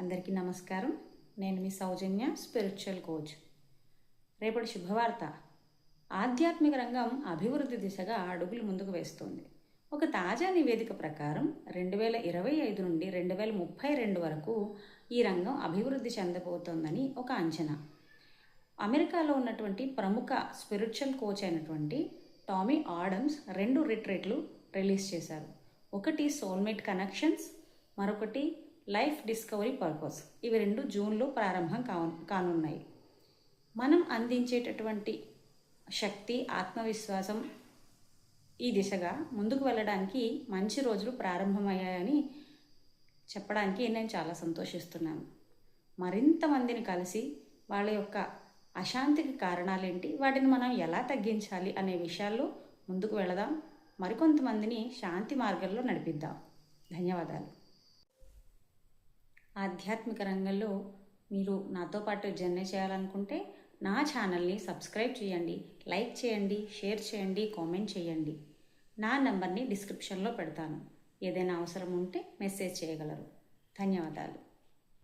అందరికీ నమస్కారం. నేను మీ సౌజన్య, స్పిరిచువల్ కోచ్. రేపటి శుభవార్త. ఆధ్యాత్మిక రంగం అభివృద్ధి దిశగా అడుగులు ముందుకు వేస్తోంది. ఒక తాజా నివేదిక ప్రకారం 2025 నుండి 2032 వరకు ఈ రంగం అభివృద్ధి చెందబోతోందని ఒక అంచనా. అమెరికాలో ఉన్నటువంటి ప్రముఖ స్పిరిచువల్ కోచ్ అయినటువంటి టామీ ఆడమ్స్ 2 రిట్రీట్లు రిలీజ్ చేశారు. ఒకటి సోల్మేట్ కనెక్షన్స్, మరొకటి లైఫ్ డిస్కవరీ పర్పస్. ఇవి 2 జూన్లో ప్రారంభం కానున్నాయి. మనం అందించేటటువంటి శక్తి, ఆత్మవిశ్వాసం ఈ దిశగా ముందుకు వెళ్ళడానికి మంచి రోజులు ప్రారంభమయ్యాయని చెప్పడానికి నేను చాలా సంతోషిస్తున్నాను. మరింత మందిని కలిసి వాళ్ళ యొక్క అశాంతికి కారణాలేంటి, వాటిని మనం ఎలా తగ్గించాలి అనే విషయాల్లో ముందుకు వెళదాం. మరికొంతమందిని శాంతి మార్గంలో నడిపిద్దాం. ధన్యవాదాలు. ఆధ్యాత్మిక రంగంలో మీరు నాతో పాటు జర్నీ చేయాలనుకుంటే నా ఛానల్ని సబ్స్క్రైబ్ చేయండి, లైక్ చేయండి, షేర్ చేయండి, కామెంట్ చేయండి. నా నంబర్ని డిస్క్రిప్షన్లో పెడతాను. ఏదైనా అవసరం ఉంటే మెసేజ్ చేయగలరు. ధన్యవాదాలు.